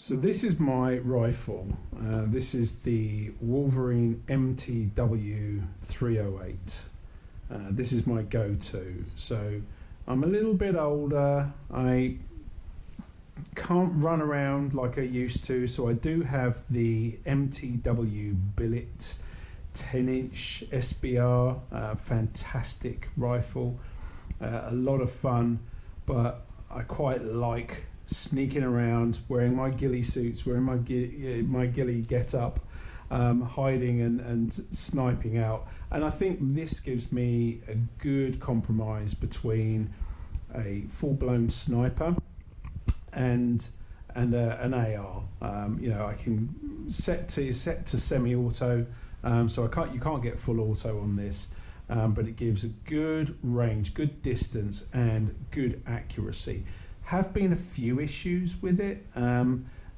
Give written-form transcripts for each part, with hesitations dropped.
So this is my rifle. This is the Wolverine MTW 308. This is my go-to. So I'm a little bit older. I can't run around like I used to, so I do have the MTW billet 10-inch SBR. Fantastic rifle, a lot of fun, but I quite like sneaking around, wearing my ghillie suits, wearing my ghillie get-up, hiding and sniping out. And I think this gives me a good compromise between a full-blown sniper and an AR. I can set to semi-auto, so you can't get full auto on this, but it gives a good range, good distance, and good accuracy. Have been a few issues with it.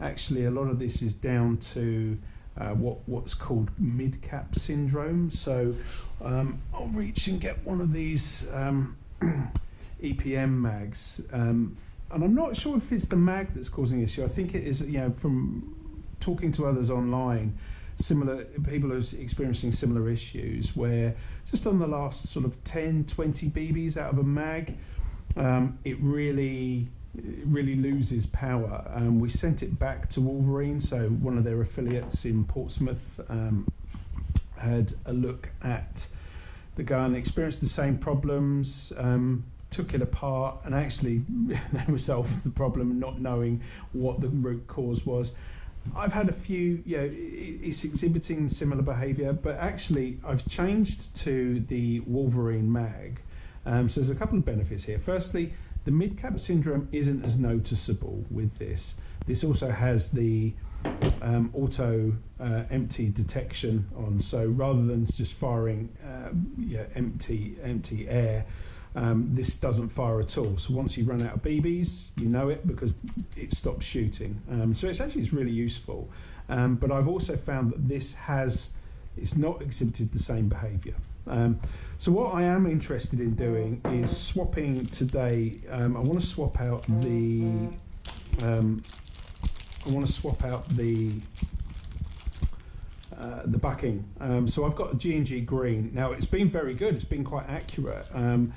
Actually, a lot of this is down to what's called mid-cap syndrome. So I'll reach and get one of these EPM mags, and I'm not sure if it's the mag that's causing the issue. I think it is, from talking to others online, similar people are experiencing similar issues where just on the last sort of 10-20 BBs out of a mag, it really loses power. We sent it back to Wolverine, so one of their affiliates in Portsmouth had a look at the gun, experienced the same problems, took it apart, and actually they resolved the problem not knowing what the root cause was. I've had a few, it's exhibiting similar behaviour, but actually I've changed to the Wolverine mag. So there's a couple of benefits here. Firstly, the mid-cap syndrome isn't as noticeable with this. This also has the auto empty detection on, so rather than just firing empty air, this doesn't fire at all. So once you run out of BBs, you know it because it stops shooting. So it's really useful. But I've also found that it's not exhibited the same behaviour. So what I am interested in doing is swapping today. I want to swap out the bucking. So I've got a G&G green. Now it's been very good. It's been quite accurate. I'm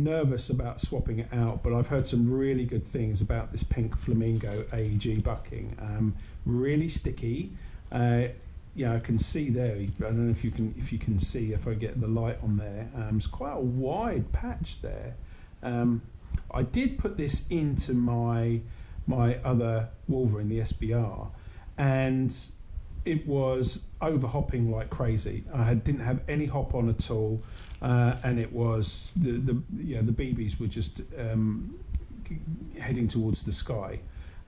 nervous about swapping it out, but I've heard some really good things about this Pink Flamingo AEG bucking. Really sticky. I can see there. I don't know if you can see if I get the light on there. It's quite a wide patch there. I did put this into my other Wolverine, the SBR, and it was over hopping like crazy. I didn't have any hop on at all, and it was the BBs were just heading towards the sky.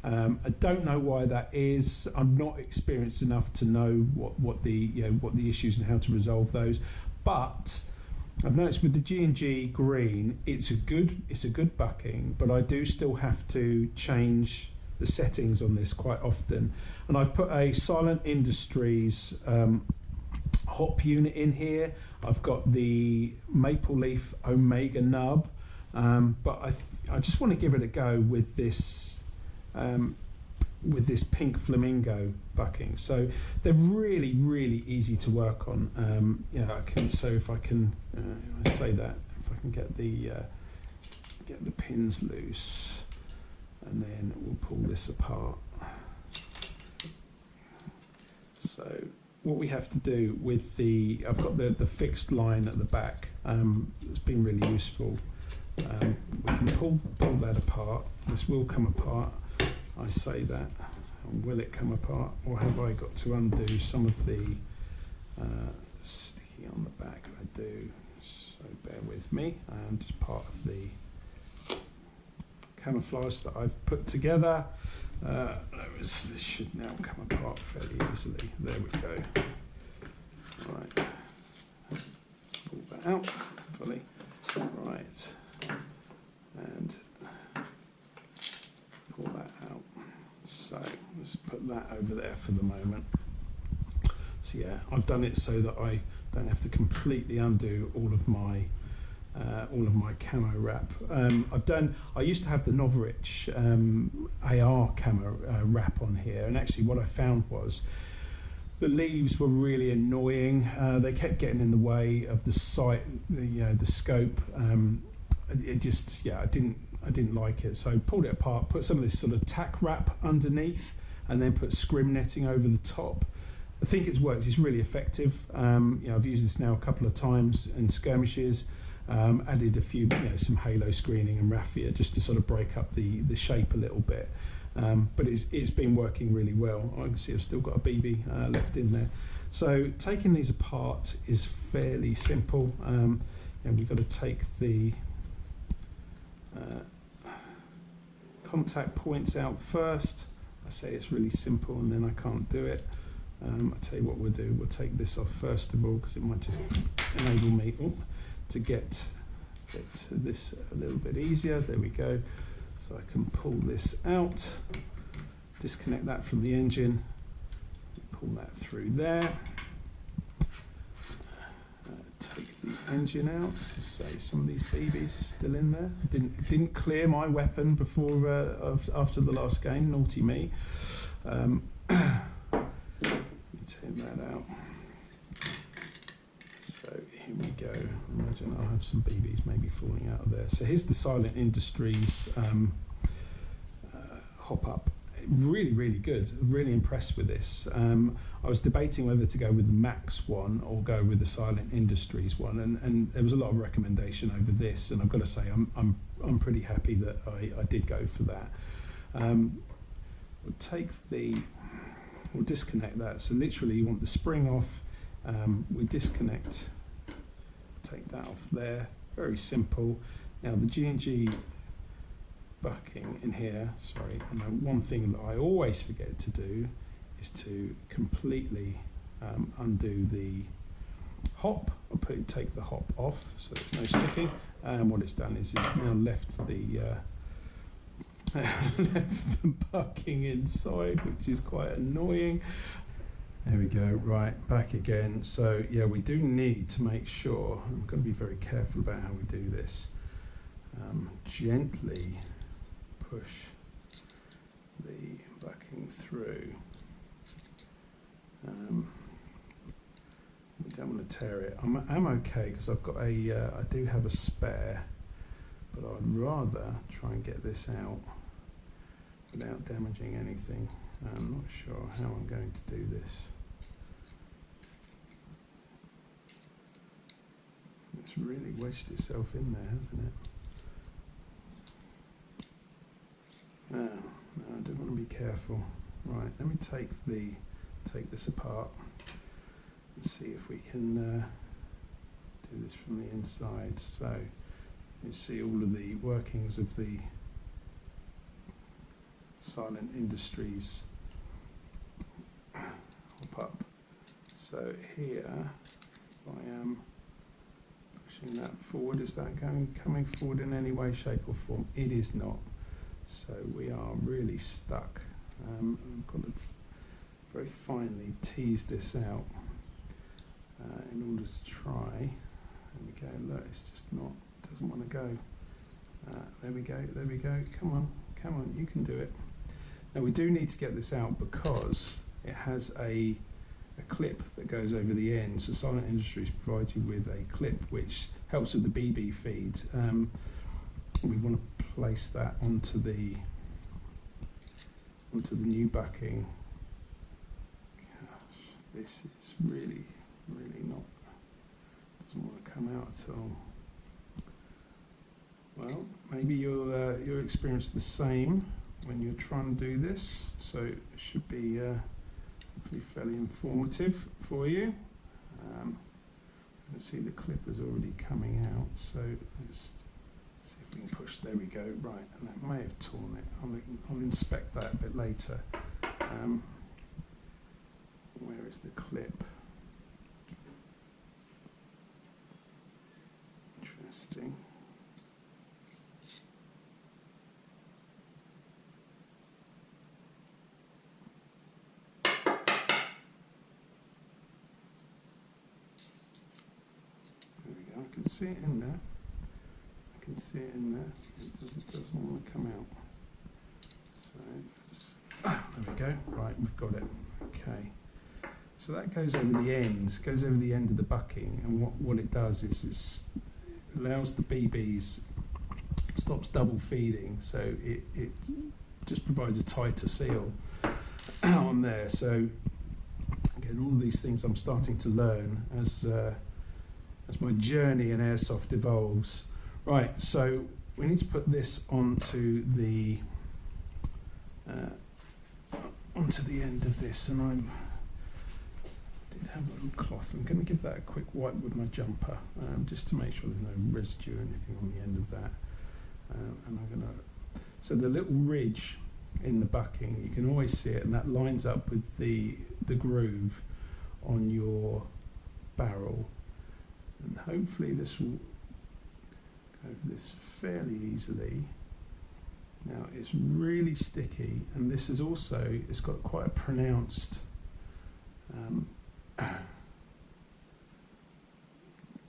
I don't know why that is. I'm not experienced enough to know what the issues and how to resolve those. But I've noticed with the G&G green, it's a good bucking, but I do still have to change the settings on this quite often. And I've put a Silent Industries hop unit in here. I've got the Maple Leaf Omega nub, but I just want to give it a go with this Pink Flamingo bucking. So they're really easy to work on. If I can get the pins loose, and then we'll pull this apart. So what we have to do with I've got the fixed line at the back. It's been really useful. We can pull that apart. This will come apart. I say that. Will it come apart, or have I got to undo some of the sticky on the back? I do. So bear with me. Just part of the camouflage that I've put together. This should now come apart fairly easily. There we go. Right. Pull that out fully. Right. And pull that out. So let's put that over there for the moment. So yeah, I've done it so that I don't have to completely undo all of my all of my camo wrap. I used to have the Novorich AR camo wrap on here, and actually what I found was the leaves were really annoying. They kept getting in the way of the sight, the scope. It just, I didn't like it. So I pulled it apart, put some of this sort of tack wrap underneath, and then put scrim netting over the top. I think it's worked. It's really effective. I've used this now a couple of times in skirmishes. Added a few, some halo screening and raffia just to sort of break up the shape a little bit. But it's been working really well. I can see I've still got a BB left in there. So taking these apart is fairly simple. We've got to take the contact points out first. I say it's really simple and then I can't do it. I'll tell you what we'll do. We'll take this off first of all because it might just enable me to get to this a little bit easier. There we go. So I can pull this out, disconnect that from the engine, pull that through there. Take the engine out. Say some of these BBs are still in there. Didn't clear my weapon before after the last game. Naughty me. Let me take that out. So here we go. Imagine I'll have some BBs maybe falling out of there. So here's the Silent Industries hop up. Really, really good. Really impressed with this. I was debating whether to go with the Max one or go with the Silent Industries one, and there was a lot of recommendation over this. And I've got to say, I'm pretty happy that I did go for that. We'll disconnect that. So literally, you want the spring off. We disconnect. Take that off there. Very simple. Now the G&G bucking in here, sorry, and one thing that I always forget to do is to completely undo the hop. Take the hop off so there's no sticking, and what it's done is it's now left the left the bucking inside, which is quite annoying. There we go, right, back again. So yeah, we do need to make sure, I'm going to be very careful about how we do this, gently push the bucking through. We don't want to tear it. I'm okay because I've got I do have a spare, but I'd rather try and get this out without damaging anything. I'm not sure how I'm going to do this. It's really wedged itself in there, hasn't it? No, I do want to be careful. Right, let me take this apart and see if we can do this from the inside. So you see all of the workings of the Silent Industries hop up. So here I am pushing that forward. Is that coming forward in any way, shape or form? It is not. So we are really stuck. I've got to very finely tease this out in order to try. There we go. Look, it's just not. Doesn't want to go. There we go. There we go. Come on. You can do it. Now we do need to get this out because it has a clip that goes over the end. So Silent Industries provides you with a clip which helps with the BB feed. We want to place that onto the new bucking. Gosh, this is really not, doesn't want to come out at all. Well, maybe you'll experience the same when you're trying to do this, so it should be hopefully fairly informative for you. You can see the clip is already coming out, so let's see if we can push. There we go. Right, and that may have torn it. I'll inspect that a bit later. Where is the clip? Interesting. There we go. I can see it in there. can see it in there. It doesn't want to come out. So there we go. Right, we've got it. Okay. So that goes over the ends, goes over the end of the bucking, and what it does is it allows the BBs, stops double feeding, so it just provides a tighter seal on there. So again, all of these things I'm starting to learn as my journey in airsoft evolves. Right, so we need to put this onto the end of this, and I did have a little cloth. I'm going to give that a quick wipe with my jumper, just to make sure there's no residue or anything on the end of that. And I'm going to. So the little ridge in the bucking, you can always see it, and that lines up with the groove on your barrel, and hopefully this will go over this fairly easily. Now it's really sticky, and this is also, it's got quite a pronounced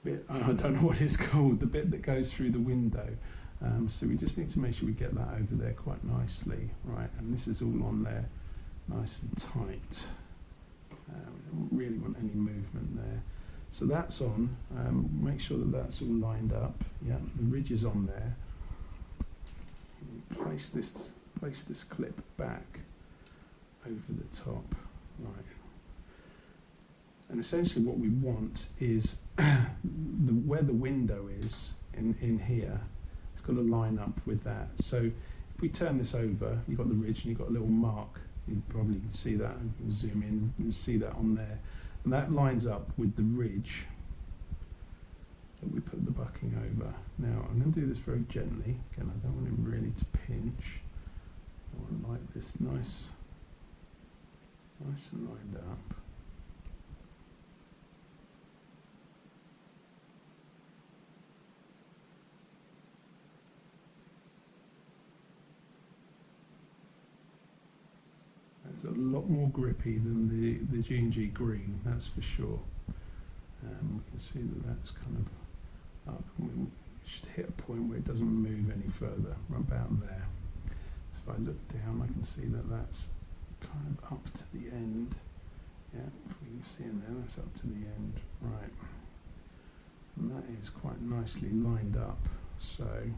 bit, I don't know what it's called, the bit that goes through the window. So we just need to make sure we get that over there quite nicely, right? And this is all on there, nice and tight. We don't really want any movement there. So that's on. Make sure that that's all lined up. Yeah, the ridge is on there. Place this clip back over the top, right? And essentially, what we want is where the window is in here. It's got to line up with that. So if we turn this over, you've got the ridge and you've got a little mark. You probably can see that. You can zoom in and see that on there, and that lines up with the ridge that we put the bucking over. Now I'm going to do this very gently. Again, I don't want it really to pinch. I want like this nice and lined up. It's a lot more grippy than the G&G green, that's for sure. We can see that that's kind of up, and we should hit a point where it doesn't move any further, about there. So if I look down, I can see that that's kind of up to the end. Yeah, if we can see in there, that's up to the end, right. And that is quite nicely lined up. So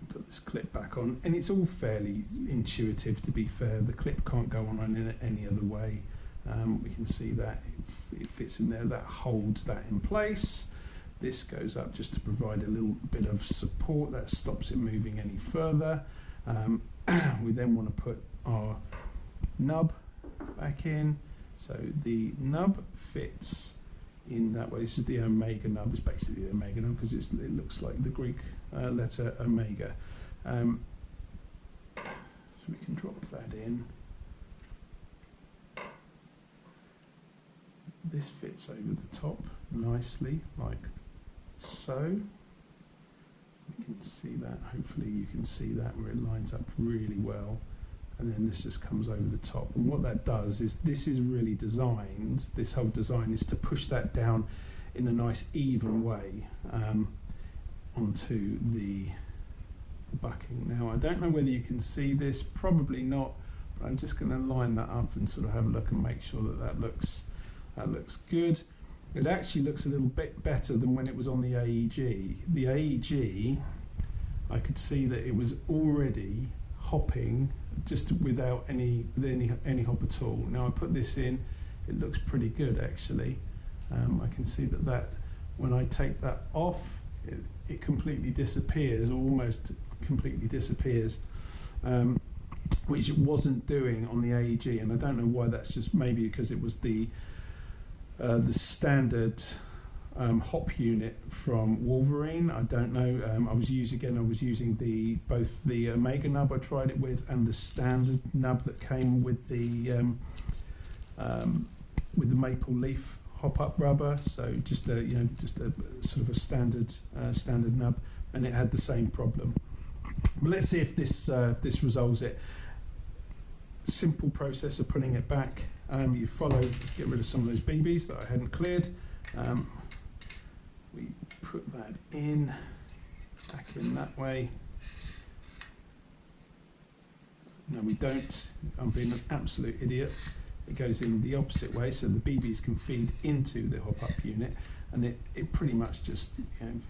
put this clip back on, and it's all fairly intuitive, to be fair. The clip can't go on in any other way. We can see that it fits in there, that holds that in place. This goes up just to provide a little bit of support that stops it moving any further. We then want to put our nub back in. So the nub fits in that way. This is the Omega nub. It's basically the Omega nub because it looks like the Greek letter Omega. So we can drop that in. This fits over the top nicely, like so. You can see that, hopefully you can see that where it lines up really well. And then this just comes over the top. And what that does is, this is really designed, this whole design is to push that down in a nice even way onto the bucking. Now I don't know whether you can see this, probably not, but I'm just going to line that up and sort of have a look and make sure that looks good. It actually looks a little bit better than when it was on the AEG. The AEG, I could see that it was already hopping just without any hop at all. Now I put this in, it looks pretty good actually. I can see that when I take that off, it completely disappears, or almost completely disappears, which it wasn't doing on the AEG, and I don't know why. That's just maybe because it was the standard hop unit from Wolverine. I don't know. I was using both the Omega nub I tried it with, and the standard nub that came with the maple leaf hop up rubber. So just a sort of a standard nub, and it had the same problem. But let's see if this resolves it. Simple process of putting it back. You get rid of some of those BBs that I hadn't cleared. We put that in, back in that way. No, we don't. I'm being an absolute idiot. It goes in the opposite way, so the BBs can feed into the hop-up unit, and it pretty much just, you know,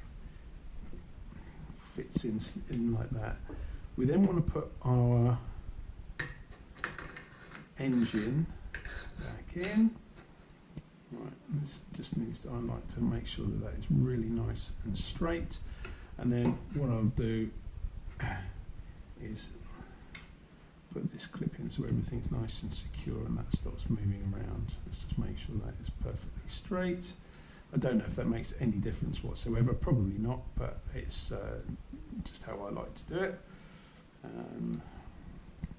fits in like that. We then want to put our engine back in. Right, this just needs to, I like to make sure that that is really nice and straight. And then what I'll do is put this clip in so everything's nice and secure and that stops moving around. Let's just make sure that is perfectly straight. I don't know if that makes any difference whatsoever, probably not, but it's just how I like to do it.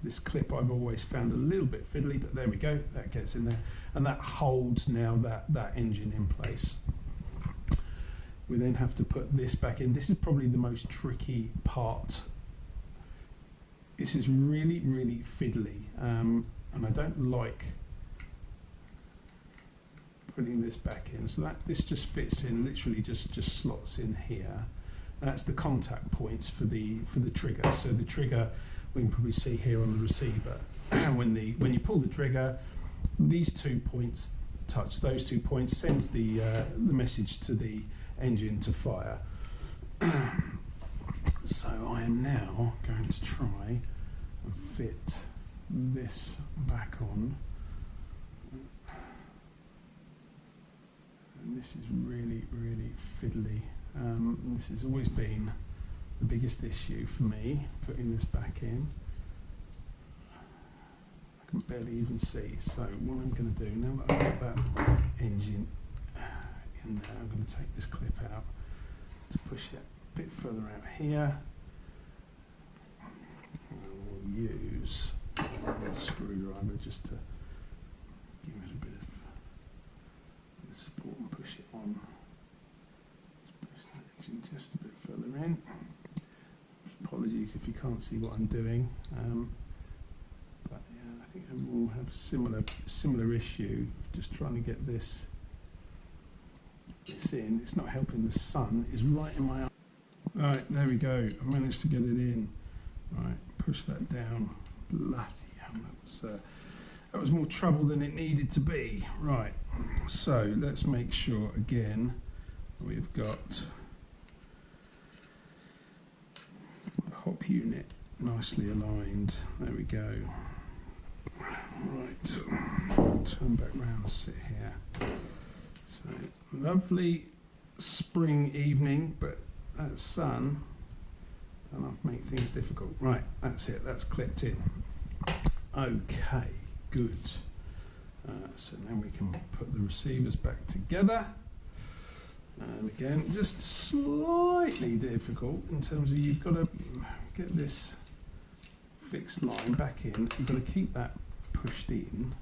This clip I've always found a little bit fiddly, but there we go, that gets in there, and that holds now that engine in place. We then have to put this back in. This is probably the most tricky part. This is really, really fiddly, and I don't like putting this back in. So that this just fits in, literally just slots in here. That's the contact points for the trigger. So the trigger, we can probably see here on the receiver. when you pull the trigger, these 2 points touch. Those 2 points sends the message to the engine to fire. So I am now going to try and fit this back on. And this is really, really fiddly. This has always been the biggest issue for me, putting this back in. I can barely even see. So what I'm going to do, now that I've got that engine in there, I'm going to take this clip out to push it a bit further out here. And we'll use a screwdriver just to give it a bit of support and push it on. Just a bit further in. Apologies if you can't see what I'm doing, but yeah, I think we all have a similar issue of just trying to get this in. It's not helping. The sun is right in my eye. Right, there we go. I managed to get it in. Right, push that down. Bloody hell, that was more trouble than it needed to be. Right, so let's make sure again we've got hop unit nicely aligned. There we go. Right, turn back round and sit here. So lovely spring evening, but that sun doesn't make things difficult. Right, that's it, that's clipped in. Okay, good. So now we can put the receivers back together. And again, just slightly difficult in terms of you've got to get this fixed line back in. You've got to keep that pushed in.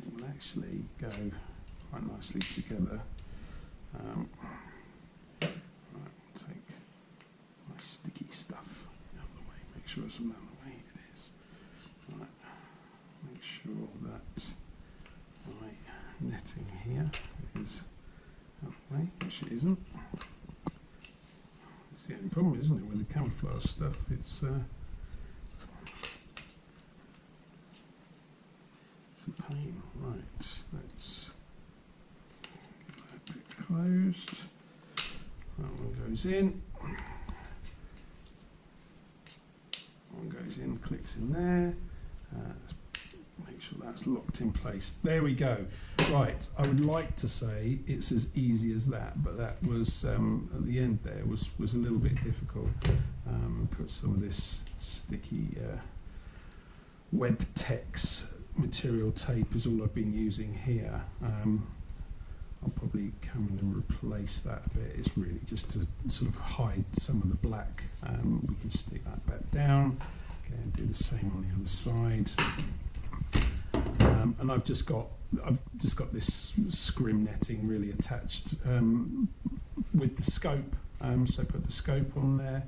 It will actually go quite nicely together. Right, we'll take my sticky stuff out of the way. Make sure it's out of the way. It is. Right. Make sure that my netting here is out of the way, which it isn't. It's the only problem, isn't it, with the camouflage stuff? It's a pain. Right, let's get that bit closed. That one goes in. One goes in, clicks in there. Make sure that's locked in place. There we go. Right, I would like to say it's as easy as that, but that was at the end there was a little bit difficult. Put some of this sticky WebTex material tape is all I've been using here. I'll probably come in and replace that a bit. It's really just to sort of hide some of the black. We can stick that back down. Okay, and do the same on the other side. And I've just got this scrim netting really attached with the scope. So put the scope on there.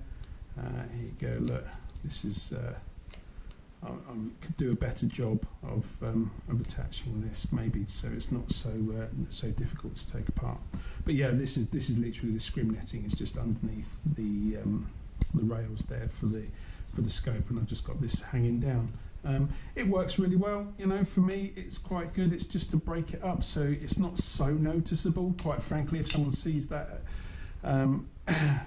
Here you go. Look, this is I could do a better job of attaching this, maybe, so it's not so difficult to take apart. But yeah, this is literally the scrim netting is just underneath the rails there for the scope, and I've just got this hanging down. It works really well, you know. For me, it's quite good. It's just to break it up, so it's not so noticeable. Quite frankly, if someone sees that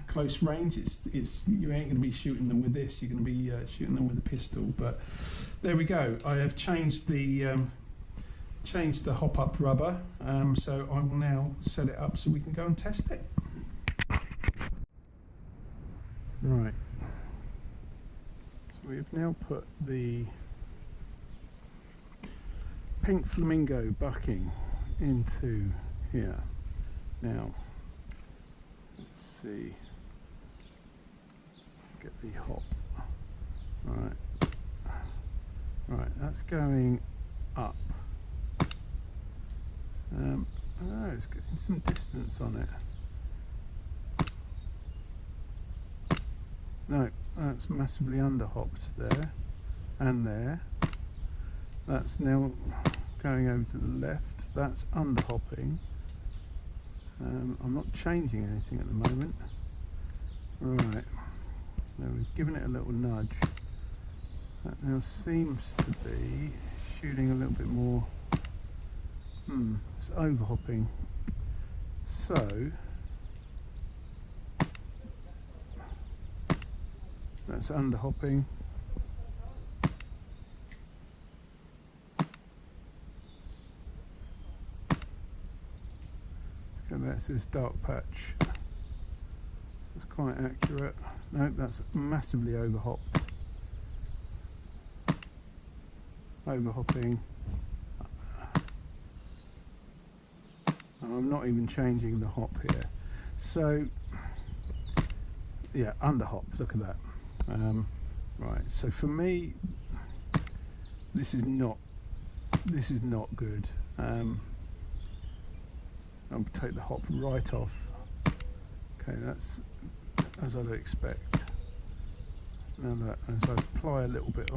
close range, it's you ain't going to be shooting them with this. You're going to be shooting them with a pistol. But there we go. I have changed the hop up rubber, so I will now set it up so we can go and test it. Right. So we've now put the Pink Flamingo bucking into here. Now, let's see. Let's get the hop. Right, that's going up. Oh, it's getting some distance on it. No, that's massively under hopped there and there. That's now going over to the left. That's under hopping. I'm not changing anything at the moment. Right, now we've given it a little nudge. That now seems to be shooting a little bit more. It's over hopping. So that's under hopping. Let's go back to this dark patch. That's quite accurate. No, that's massively over hopped. Over hopping. And I'm not even changing the hop here. So yeah, under hopped. Look at that. Right, so for me, this is not good. I'll take the hop right off. Okay, that's as I'd expect. Now that as I apply a little bit,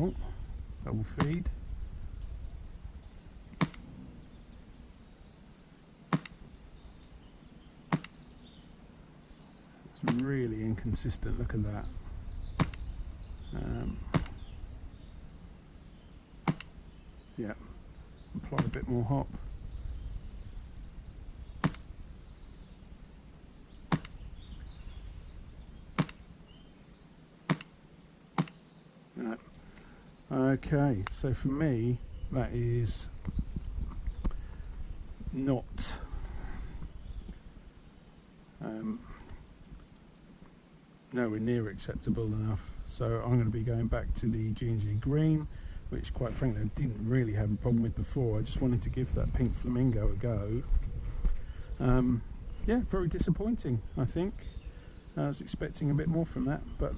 double feed. It's really inconsistent. Look at that. Yeah, apply a bit more hop. Right. Okay, so for me, that is not nowhere near acceptable enough. So I'm going to be going back to the G&G green, which quite frankly I didn't really have a problem with before. I just wanted to give that Pink Flamingo a go. Yeah, very disappointing, I think. I was expecting a bit more from that, but